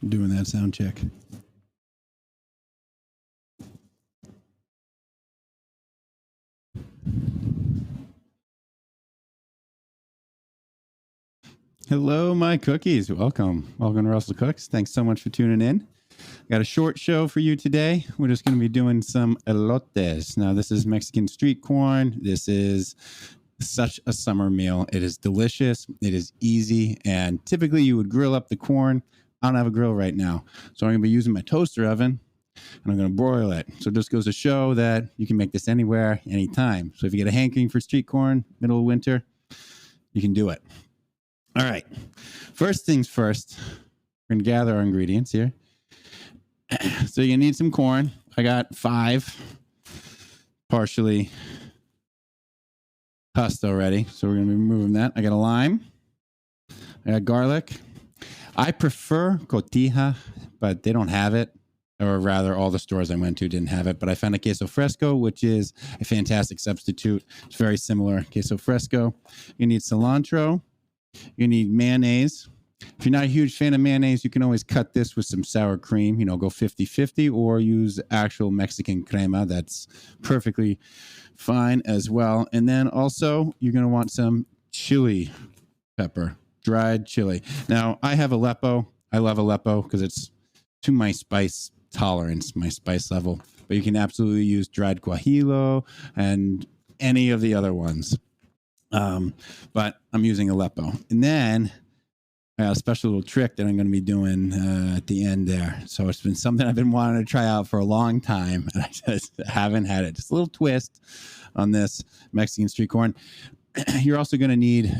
Doing that sound check. Hello, my cookies. Welcome to Russell Cooks. Thanks so much for tuning in. Got a short show for you today. We're just going to be doing some elotes. Now, this is Mexican street corn. This is such a summer meal. It is delicious. It is easy. And typically you would grill up the corn. I don't have a grill right now. So I'm going to be using my toaster oven and I'm going to broil it. So it just goes to show that you can make this anywhere, anytime. So if you get a hankering for street corn, middle of winter, you can do it. All right. First things first, we're going to gather our ingredients here. So you need some corn. I got 5 partially husked already. So we're going to be removing that. I got a lime. I got garlic. I prefer cotija, but they don't have it. Or rather, all the stores I went to didn't have it. But I found a queso fresco, which is a fantastic substitute. It's very similar. Queso fresco. You need cilantro. You need mayonnaise. If you're not a huge fan of mayonnaise, you can always cut this with some sour cream, go 50-50 or use actual Mexican crema. That's perfectly fine as well. And then also you're going to want some chili pepper, dried chili. Now I have Aleppo. I love Aleppo because it's to my spice tolerance, my spice level, but you can absolutely use dried guajillo and any of the other ones. But I'm using Aleppo. And then I got a special little trick that I'm going to be doing at the end there. So it's been something I've been wanting to try out for a long time, and I just haven't had it. Just a little twist on this Mexican street corn. You're also going to need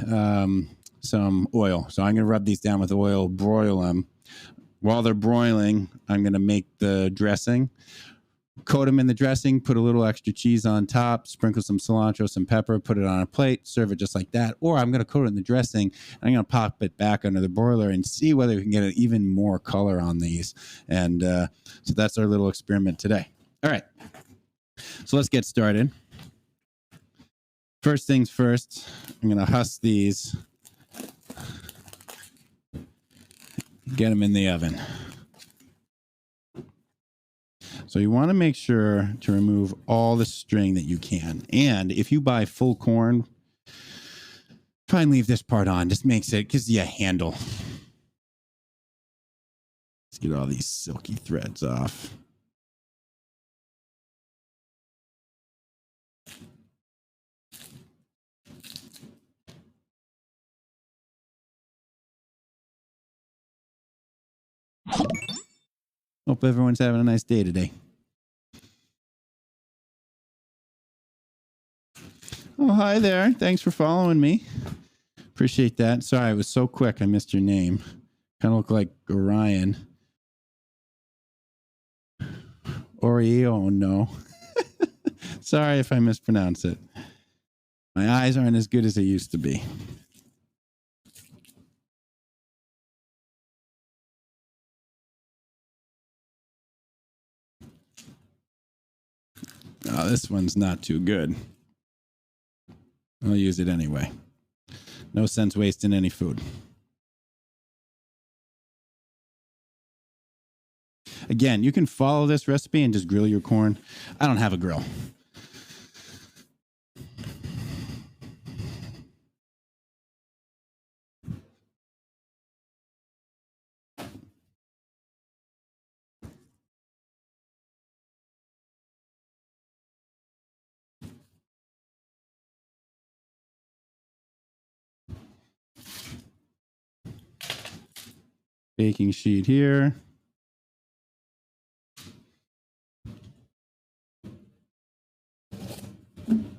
some oil. So I'm going to rub these down with oil, broil them. While they're broiling, I'm going to make the dressing. Coat them in the dressing, put a little extra cheese on top, sprinkle some cilantro, some pepper, put it on a plate, serve it just like that. Or I'm going to coat it in the dressing, and I'm going to pop it back under the broiler and see whether we can get even more color on these. And so that's our little experiment today. All right. So let's get started. First things first, I'm going to husk these, get them in the oven. So you want to make sure to remove all the string that you can. And if you buy full corn, try and leave this part on. Just makes it, because handle. Let's get all these silky threads off. Hope everyone's having a nice day today. Oh, hi there. Thanks for following me. Appreciate that. Sorry, it was so quick. I missed your name. Kind of look like Orion. Oreo, no. Sorry if I mispronounce it. My eyes aren't as good as they used to be. Oh, this one's not too good. I'll use it anyway. No sense wasting any food. Again, you can follow this recipe and just grill your corn. I don't have a grill. Baking sheet here. I'm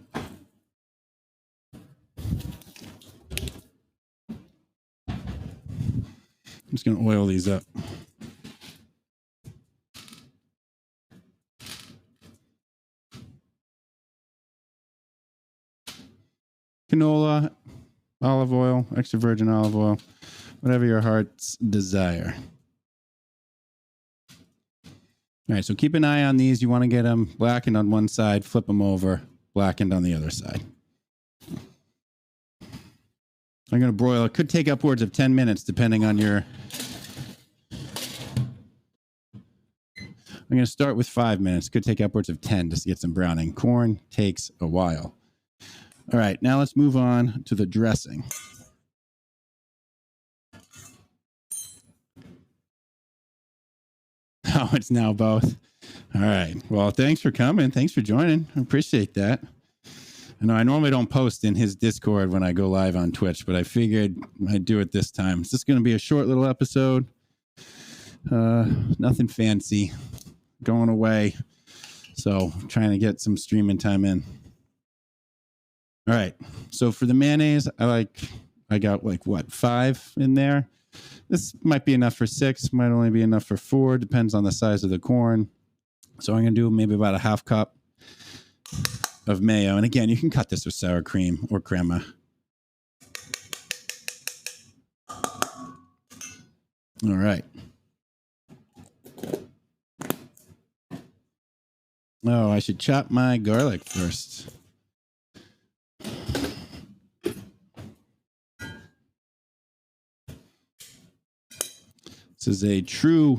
just going to oil these up. Canola, olive oil, extra virgin olive oil, whatever your heart's desire. All right, so keep an eye on these. You want to get them blackened on one side, flip them over, blackened on the other side. I'm going to broil. It could take upwards of 10 minutes depending on your I'm going to start with 5 minutes. Could take upwards of 10 just to get some browning. Corn takes a while. All right, now let's move on to the dressing. Oh, it's now both. All right. Well, thanks for coming. Thanks for joining. I appreciate that. I know I normally don't post in his Discord when I go live on Twitch, but I figured I'd do it this time. It's just going to be a short little episode. Nothing fancy. Going away. So trying to get some streaming time in. All right. So for the mayonnaise, I got like what, 5 in there. This might be enough for 6, might only be enough for 4, depends on the size of the corn. So I'm going to do maybe about a half cup of mayo. And again, you can cut this with sour cream or crema. All right. Oh, I should chop my garlic first. This is a true,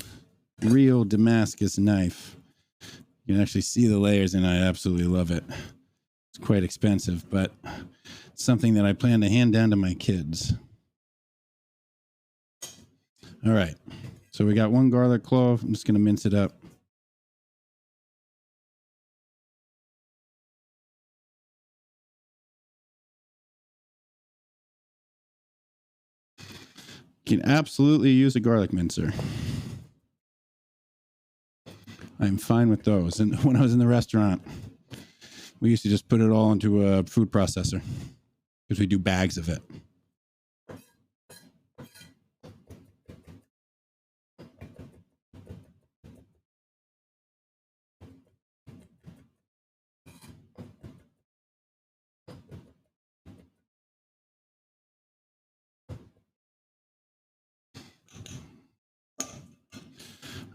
real Damascus knife. You can actually see the layers, and I absolutely love it. It's quite expensive, but it's something that I plan to hand down to my kids. All right. So we got 1 garlic clove. I'm just going to mince it up. You can absolutely use a garlic mincer. I'm fine with those. And when I was in the restaurant, we used to just put it all into a food processor because we do bags of it.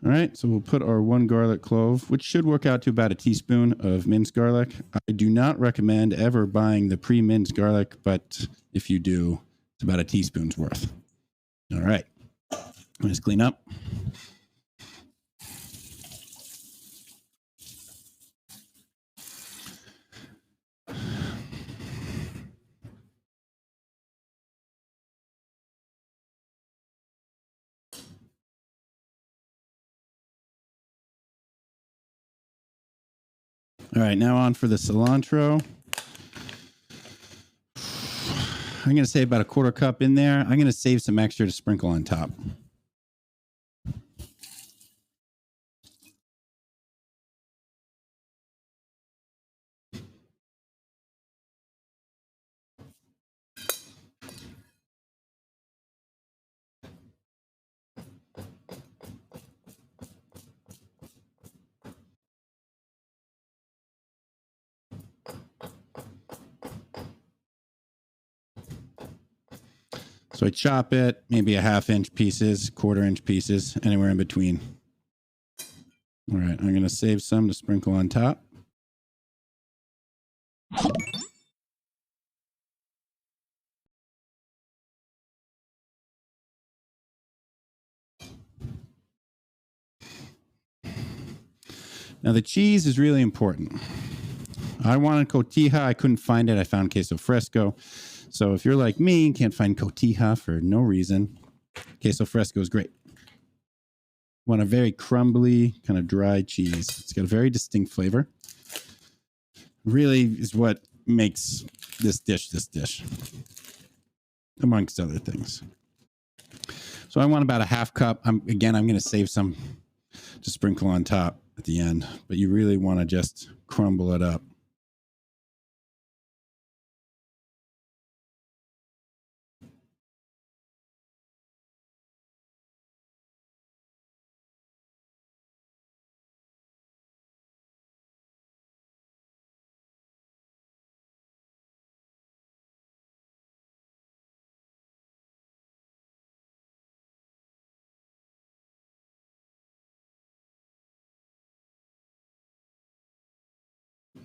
All right, so we'll put our 1 garlic clove, which should work out to about a teaspoon of minced garlic. I do not recommend ever buying the pre-minced garlic, but if you do, it's about a teaspoon's worth. All right, let's clean up. All right, now on for the cilantro. I'm going to say about a 1/4 cup in there. I'm going to save some extra to sprinkle on top. So I chop it, maybe a 1/2 inch pieces, 1/4 inch pieces, anywhere in between. All right, I'm going to save some to sprinkle on top. Now the cheese is really important. I wanted cotija. I couldn't find it. I found queso fresco. So if you're like me, can't find cotija for no reason, queso fresco is great. Want a very crumbly, kind of dry cheese. It's got a very distinct flavor. Really is what makes this dish, amongst other things. So I want about a 1/2 cup. I'm going to save some to sprinkle on top at the end, but you really want to just crumble it up.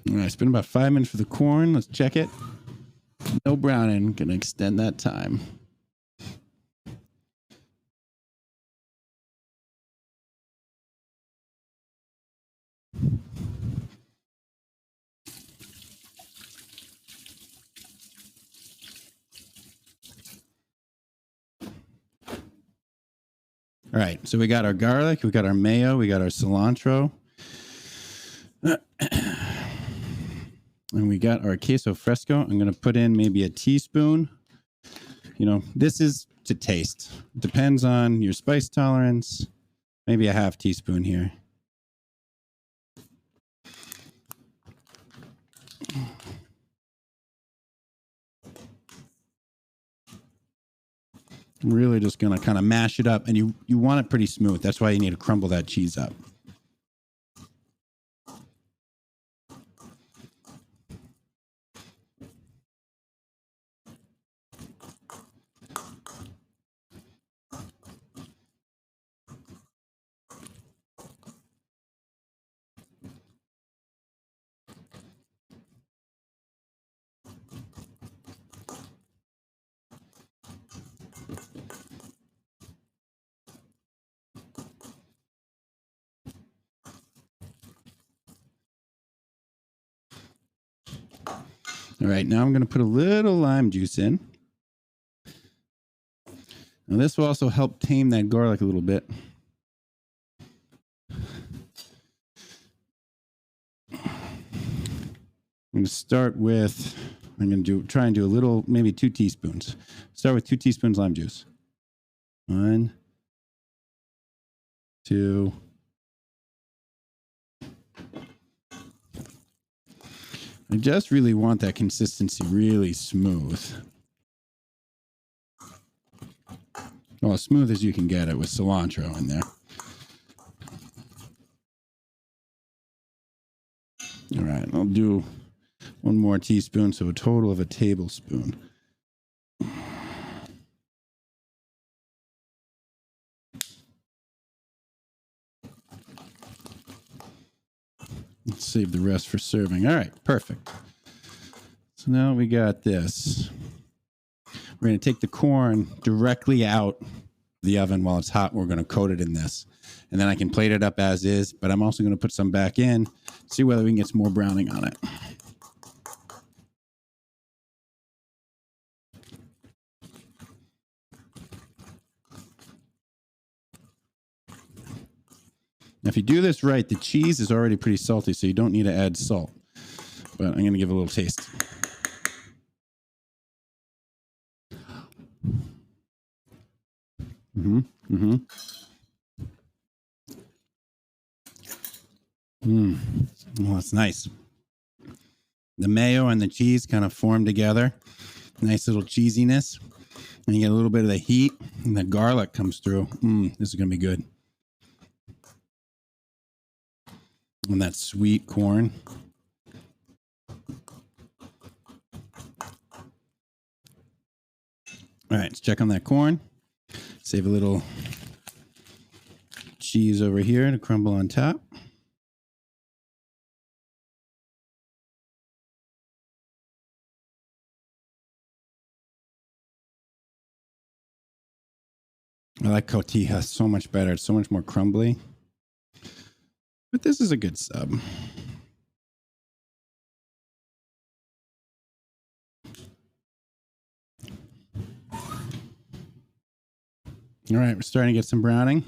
All right, it's been about 5 minutes for the corn. Let's check it. No browning. Gonna extend that time. All right, so we got our garlic, we got our mayo, we got our cilantro, and we got our queso fresco. I'm going to put in maybe a teaspoon. You know, this is to taste. Depends on your spice tolerance. Maybe a half teaspoon here. I'm really just going to kind of mash it up, and you want it pretty smooth. That's why you need to crumble that cheese up. All right, now I'm going to put a little lime juice in. Now this will also help tame that garlic a little bit. I'm going to start with, try and do a little, maybe 2 teaspoons. Start with 2 teaspoons lime juice. 1, 2. I just really want that consistency really smooth. Well, as smooth as you can get it with cilantro in there. All right, I'll do 1 more teaspoon, so a total of a tablespoon. Let's save the rest for serving. All right, perfect. So now we got this. We're going to take the corn directly out of the oven while it's hot. We're going to coat it in this. And then I can plate it up as is, but I'm also going to put some back in, see whether we can get some more browning on it. Now, if you do this right, the cheese is already pretty salty, so you don't need to add salt. But I'm going to give it a little taste. Well, that's nice. The mayo and the cheese kind of form together. Nice little cheesiness. And you get a little bit of the heat, and the garlic comes through. This is going to be good. And that sweet corn. All right, let's check on that corn. Save a little cheese over here to crumble on top. I like cotija so much better. It's so much more crumbly. But this is a good sub. All right, we're starting to get some browning.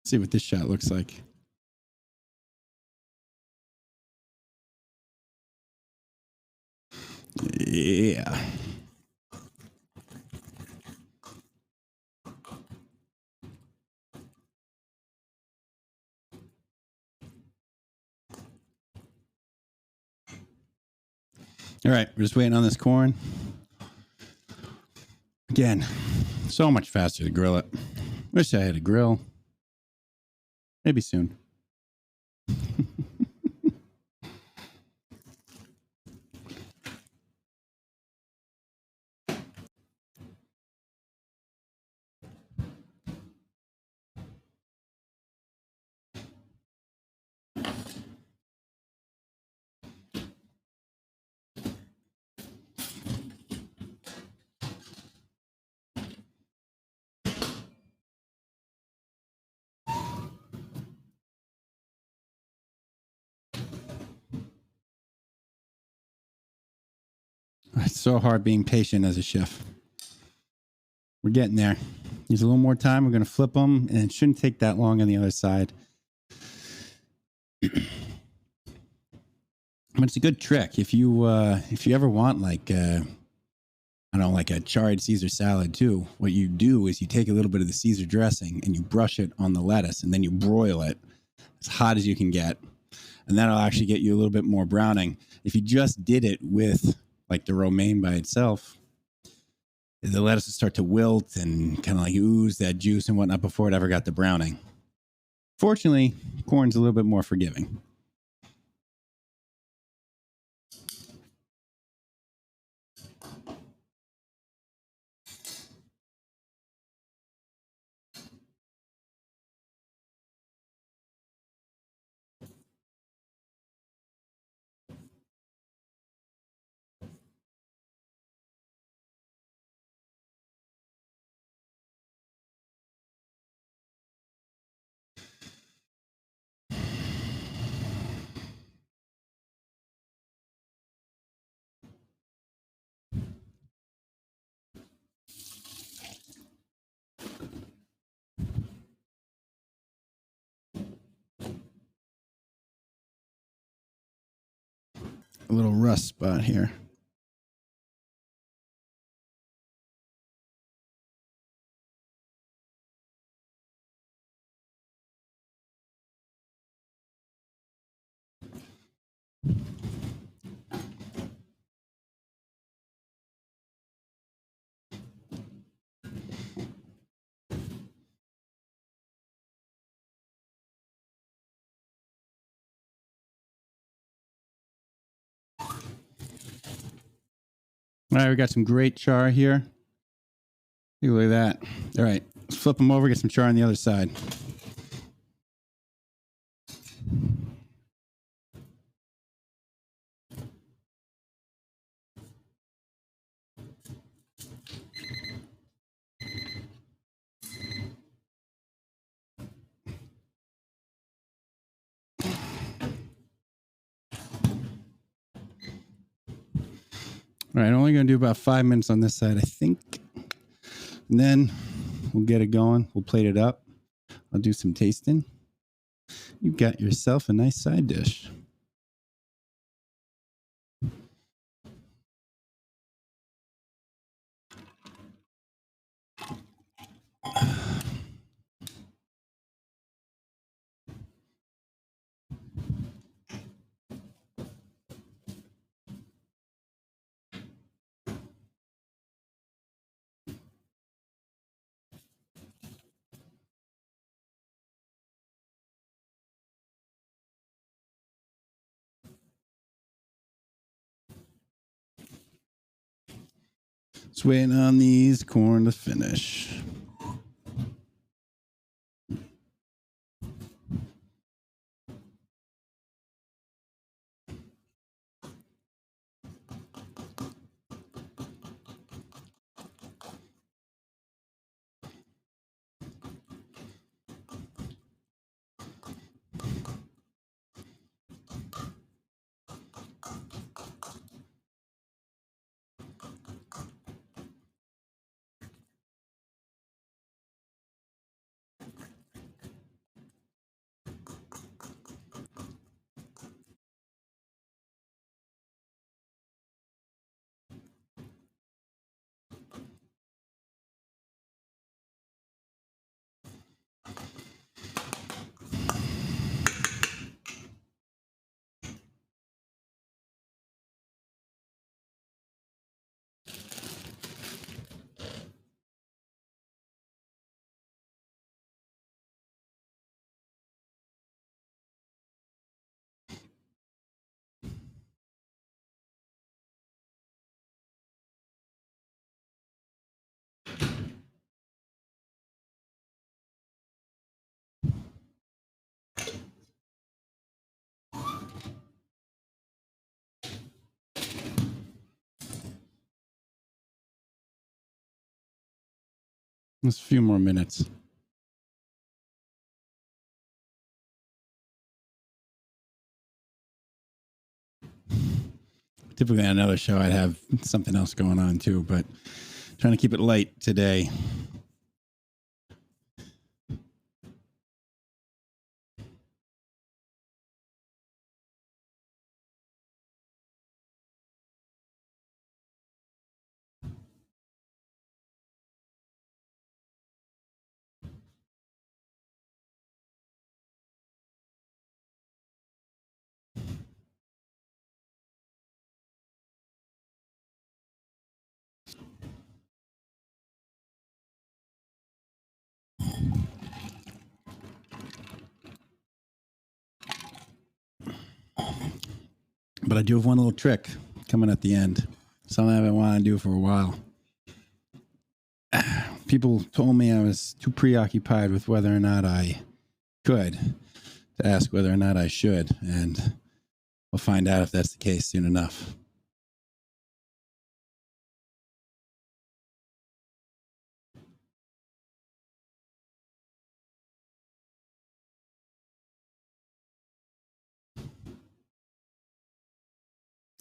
See what this shot looks like. Yeah. All right, we're just waiting on this corn. Again, so much faster to grill it. Wish I had a grill. Maybe soon. It's so hard being patient as a chef. We're getting there. There's a little more time. We're going to flip them, and it shouldn't take that long on the other side. But it's a good trick if you ever want like I don't know, like a charred Caesar salad too. What you do is you take a little bit of the Caesar dressing and you brush it on the lettuce, and then you broil it as hot as you can get, and that'll actually get you a little bit more browning. If you just did it with like the romaine by itself, the lettuce would start to wilt and kind of like ooze that juice and whatnot before it ever got the browning. Fortunately, corn's a little bit more forgiving. A little rust spot here. All right, we got some great char here. Look at that. All right, let's flip them over, get some char on the other side. All right, only going to do about 5 minutes on this side, I think. And then we'll get it going. We'll plate it up. I'll do some tasting. You got yourself a nice side dish. Just waiting on these corn to finish. Just a few more minutes. Typically on another show, I'd have something else going on too, but trying to keep it light today. But I do have one little trick coming at the end. Something I've been wanting to do for a while. People told me I was too preoccupied with whether or not I could to ask whether or not I should. And we'll find out if that's the case soon enough.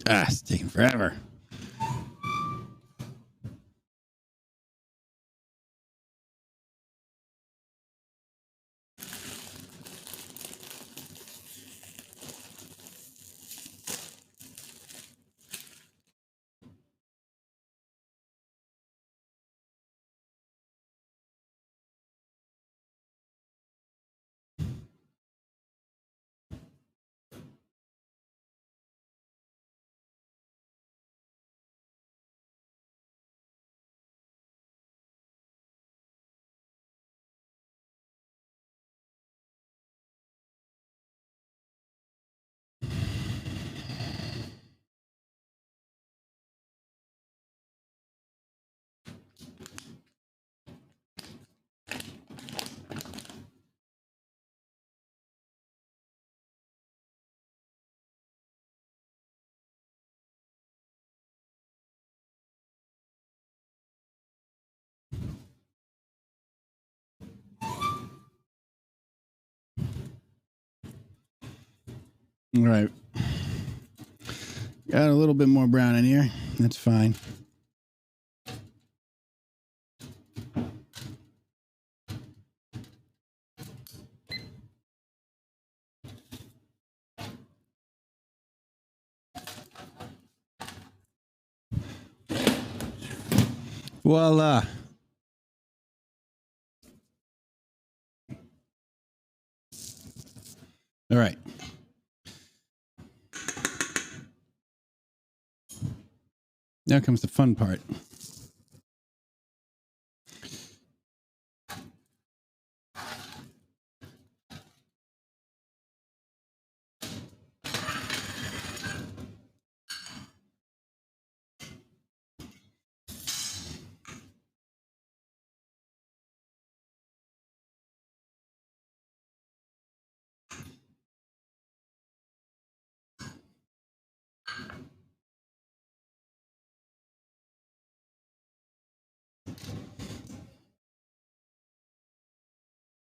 It's taking forever. All right. Got a little bit more brown in here. That's fine. Voila. All right. Now comes the fun part.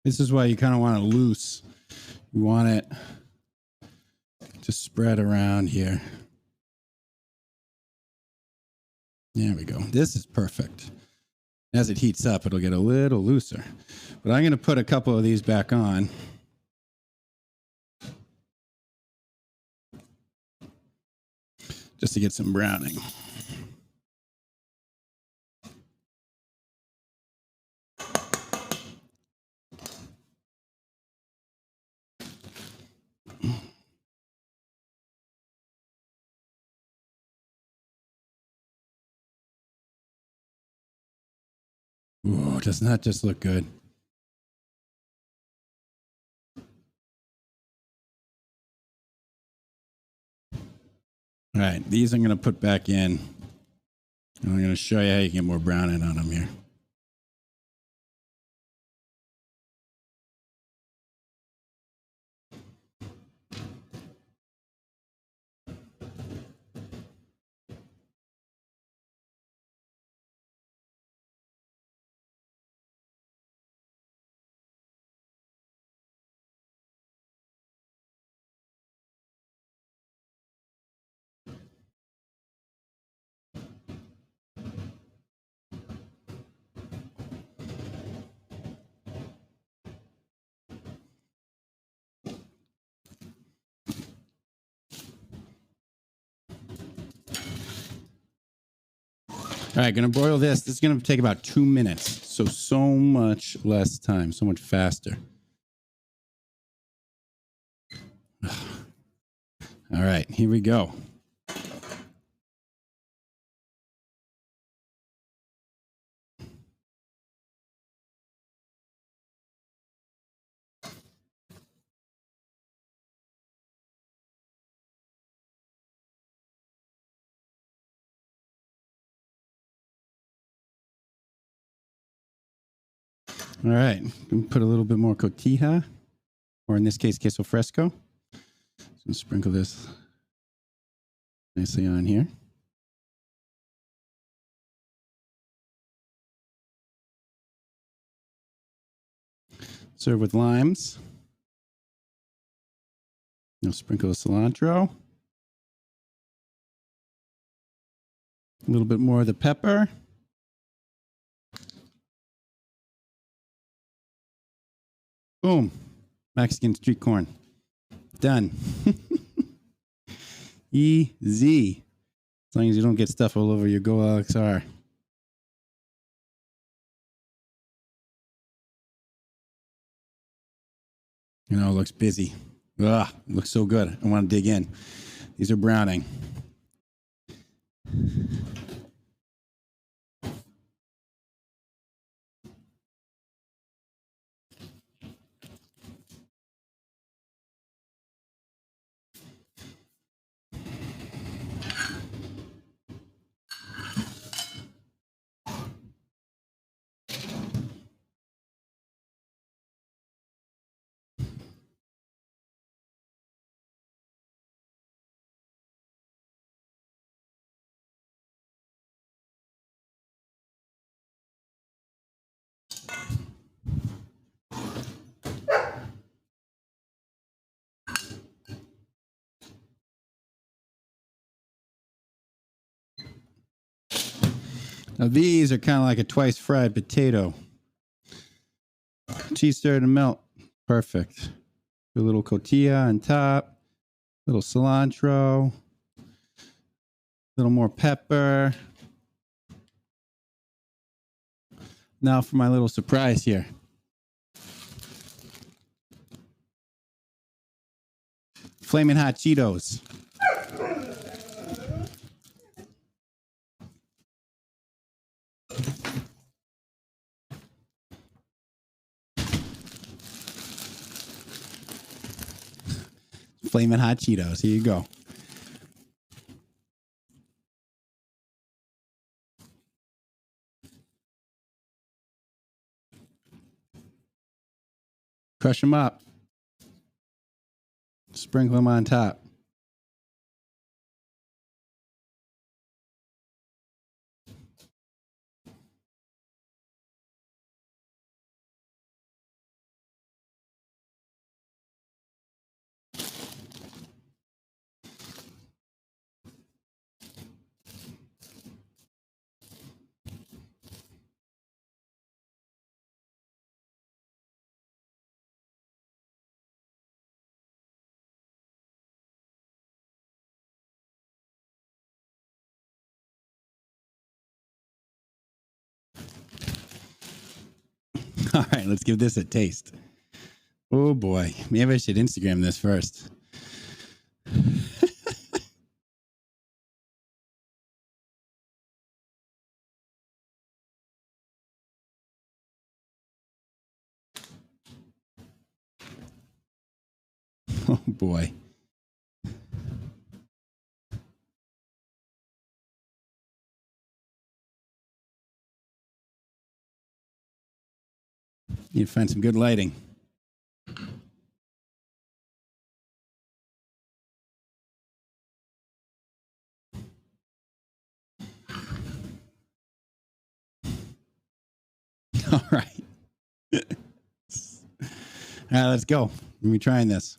This is why you kind of want it loose. You want it to spread around here. There we go. This is perfect. As it heats up, it'll get a little looser. But I'm going to put a couple of these back on. Just to get some browning. Ooh, doesn't that just look good? All right, these I'm going to put back in. And I'm going to show you how you get more browning on them here. All right, gonna broil this. This is gonna take about 2 minutes. So much less time, so much faster. All right, here we go. All right, put a little bit more cotija, or in this case, queso fresco. So sprinkle this nicely on here. Serve with limes. I'll sprinkle the cilantro. A little bit more of the pepper. Boom. Mexican street corn. Done. Easy. As long as you don't get stuff all over your Go LXR. You know, it looks busy. Ugh, it looks so good. I want to dig in. These are browning. Now these are kind of like a twice fried potato. Cheese started to melt. Perfect. A little cotija on top. Little cilantro. A little more pepper. Now for my little surprise here. Flaming hot Cheetos. Flaming hot Cheetos. Here you go. Crush them up. Sprinkle them on top. All right, let's give this a taste. Oh boy, maybe I should Instagram this first. Oh boy. Need to find some good lighting. All right. All right, let's go. We're trying this.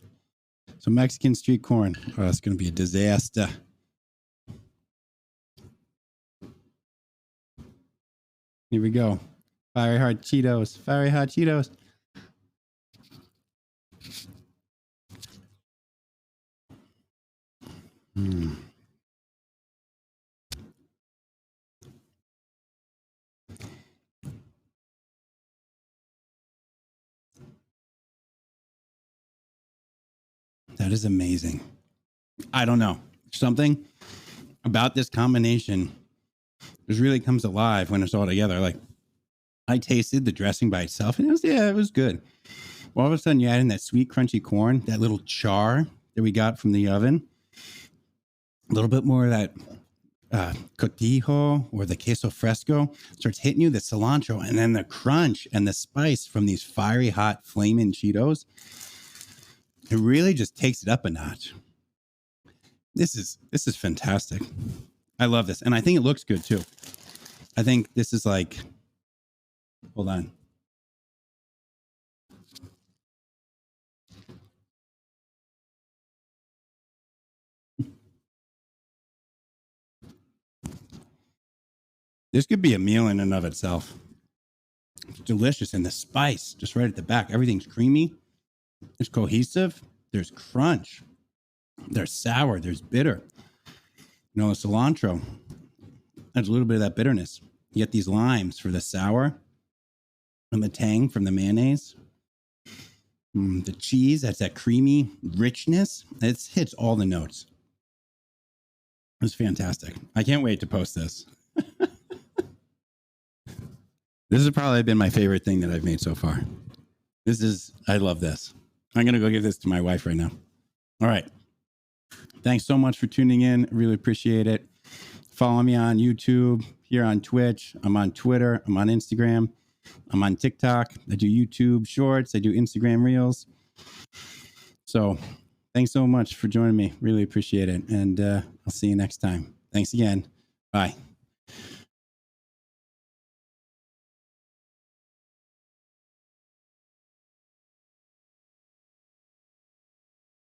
So Mexican street corn. Oh, it's going to be a disaster. Here we go. Fiery hot Cheetos. Fiery hot Cheetos. That is amazing. I don't know. Something about this combination just really comes alive when it's all together. Like, I tasted the dressing by itself and it was good. All of a sudden you add in that sweet, crunchy corn, that little char that we got from the oven, a little bit more of that cotijo or the queso fresco starts hitting you, the cilantro, and then the crunch and the spice from these fiery hot flaming Cheetos. It really just takes it up a notch. This is fantastic. I love this. And I think it looks good too. I think this is like, hold on. This could be a meal in and of itself. It's delicious. And the spice just right at the back. Everything's creamy. It's cohesive. There's crunch. There's sour. There's bitter. You know, the cilantro. There's a little bit of that bitterness. You get these limes for the sour and the tang from the mayonnaise. The cheese, that's that creamy richness. It hits all the notes. It's fantastic. I can't wait to post this. This has probably been my favorite thing that I've made so far. I love this. I'm going to go give this to my wife right now. All right. Thanks so much for tuning in. Really appreciate it. Follow me on YouTube, here on Twitch. I'm on Twitter. I'm on Instagram. I'm on TikTok. I do YouTube Shorts. I do Instagram Reels. So thanks so much for joining me. Really appreciate it. And I'll see you next time. Thanks again. Bye.